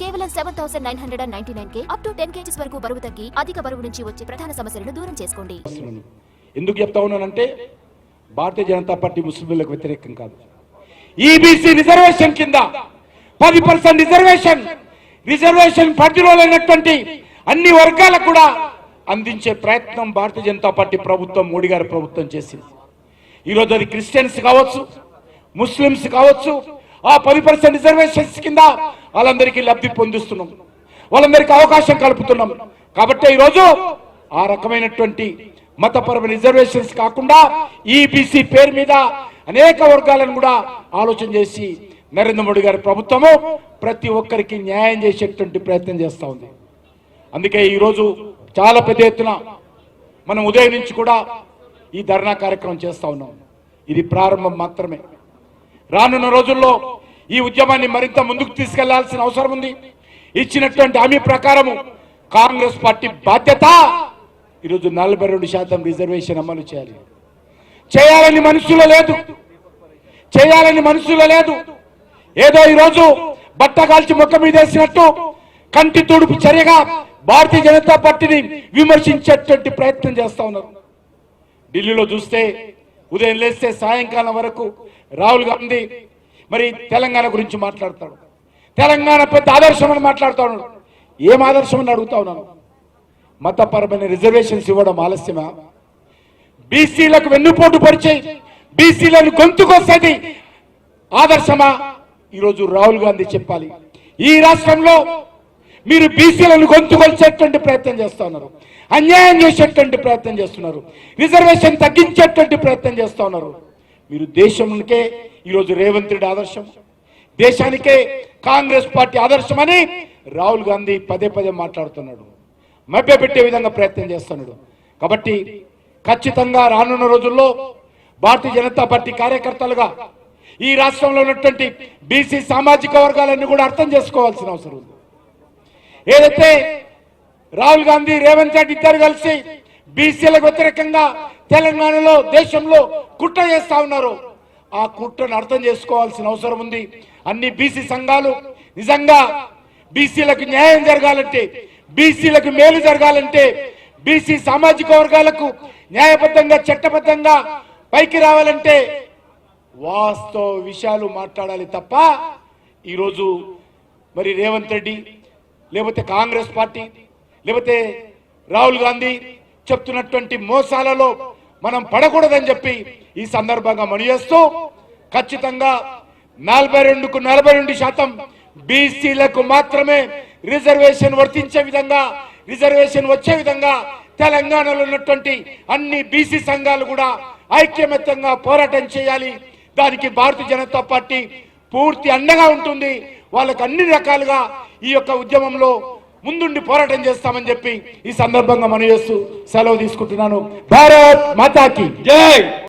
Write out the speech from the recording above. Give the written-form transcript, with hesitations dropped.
కేవలం 7,999 up to 10 kgs వరకు బరువు తగ్గి అధిక బరువు నుంచి వచ్చే ప్రధాన సమస్యలను దూరం చేసుకోండి. ఎందుకు చెప్తా ఉన్నానంటే భారతీయ జనతా పార్టీ ముస్లింలకు వ్యతిరేకం కాదు. ఈబీసీ రిజర్వేషన్ కింద 10% రిజర్వేషన్ పరిధిలో లేనటువంటి అన్ని వర్గాలకు కూడా అందించే ప్రయత్నం భారతీయ జనతా పార్టీ ప్రభుత్వం, మోడీ గారి ప్రభుత్వం చేసింది. ఈరోజు అది క్రిస్టియన్స్ కావచ్చు, ముస్లిమ్స్ కావచ్చు, ఆ 10% రిజర్వేషన్స్ కింద వాళ్ళందరికీ లబ్ధి పొందిస్తున్నాం, వాళ్ళందరికీ అవకాశం కల్పుతున్నాం. కాబట్టి ఈరోజు ఆ రకమైనటువంటి మతపరమైన రిజర్వేషన్స్ కాకుండా ఈబీసీ పేరు మీద అనేక వర్గాలను కూడా ఆలోచన చేసి నరేంద్ర మోడీ గారి ప్రభుత్వము ప్రతి ఒక్కరికి న్యాయం చేసేటువంటి ప్రయత్నం చేస్తూ ఉంది. అందుకే ఈరోజు చాలా పెద్ద ఎత్తున మనం ఉదయం నుంచి కూడా ఈ ధర్నా కార్యక్రమం చేస్తూ ఉన్నాం. ఇది ప్రారంభం మాత్రమే. రానున్న రోజుల్లో ఈ ఉద్యమాన్ని మరింత ముందుకు తీసుకెళ్లాల్సిన అవసరం ఉంది. ఇచ్చినటువంటి హామీ ప్రకారము కాంగ్రెస్ పార్టీ బాధ్యత ఈరోజు 42% రిజర్వేషన్ అమలు చేయాలని మనసులో లేదు. ఏదో ఈరోజు బట్ట కాల్చి మొక్క మీద వేసినట్టు కంటి తుడుపు చర్యగా భారతీయ జనతా పార్టీని విమర్శించేటువంటి ప్రయత్నం చేస్తా ఉన్నారు. ఢిల్లీలో చూస్తే ఉదయం లేస్తే సాయంకాలం వరకు రాహుల్ గాంధీ మరి తెలంగాణ గురించి మాట్లాడతాడు. తెలంగాణ పెద్ద ఆదర్శం అని మాట్లాడుతూ ఉన్నాడు. ఏం ఆదర్శం అని అడుగుతా ఉన్నాను. మతపరమైన రిజర్వేషన్స్ ఇవ్వడం ఆలస్యమా? బీసీలకు వెన్నుపోటు పరిచి బీసీలను గొంతుకొస్తేది ఆదర్శమా? ఈరోజు రాహుల్ గాంధీ చెప్పాలి. ఈ రాష్ట్రంలో మీరు బీసీలను గొంతుకొల్చేటువంటి ప్రయత్నం చేస్తూ ఉన్నారు, అన్యాయం చేసేటువంటి ప్రయత్నం చేస్తున్నారు, రిజర్వేషన్ తగ్గించేటువంటి ప్రయత్నం చేస్తూ ఉన్నారు. మీరు దేశంకే ఈరోజు రేవంత్ రెడ్డి ఆదర్శం, దేశానికే కాంగ్రెస్ పార్టీ ఆదర్శం అని రాహుల్ గాంధీ పదే మాట్లాడుతున్నాడు, మభ్యపెట్టే విధంగా ప్రయత్నం చేస్తున్నాడు. కాబట్టి ఖచ్చితంగా రానున్న రోజుల్లో భారతీయ జనతా పార్టీ కార్యకర్తలుగా ఈ రాష్ట్రంలో ఉన్నటువంటి బీసీ సామాజిక వర్గాలన్నీ కూడా అర్థం చేసుకోవాల్సిన అవసరం ఉంది. ఏదైతే రాహుల్ గాంధీ, రేవంత్ రెడ్డి ఇద్దరు కలిసి బీసీలకు వ్యతిరేకంగా తెలంగాణలో, దేశంలో కుట్ర చేస్తా ఉన్నారు, ఆ కుట్రను అర్థం చేసుకోవాల్సిన అవసరం ఉంది. అన్ని బీసీ సంఘాలు నిజంగా బీసీలకు న్యాయం జరగాలంటే, బీసీలకు మేలు జరగాలంటే, బీసీ సామాజిక వర్గాలకు న్యాయబద్ధంగా చట్టబద్ధంగా పైకి రావాలంటే వాస్తవ విషయాలు మాట్లాడాలి తప్ప ఈరోజు మరి రేవంత్ రెడ్డి లేకపోతే కాంగ్రెస్ పార్టీ లేకపోతే రాహుల్ గాంధీ చెప్తున్నటువంటి మోసాలలో మనం పడకూడదని చెప్పి ఈ సందర్భంగా మనయేస్తూ ఖచ్చితంగా 42కు 42% బీసీలకు మాత్రమే రిజర్వేషన్ వర్తించే విధంగా, రిజర్వేషన్ వచ్చే విధంగా తెలంగాణలో ఉన్నటువంటి అన్ని బీసీ సంఘాలు కూడా ఐక్యమత్యంగా పోరాటం చేయాలి. దానికి భారతీయ జనతా పార్టీ పూర్తి అండగా ఉంటుంది. వాళ్ళకు అన్ని రకాలుగా ఈ యొక్క ఉద్యమంలో ముందుండి పోరాటం చేస్తామని చెప్పి ఈ సందర్భంగా మనయేస్తూ సెలవు తీసుకుంటున్నాను. భారత్ మాతాకి జై.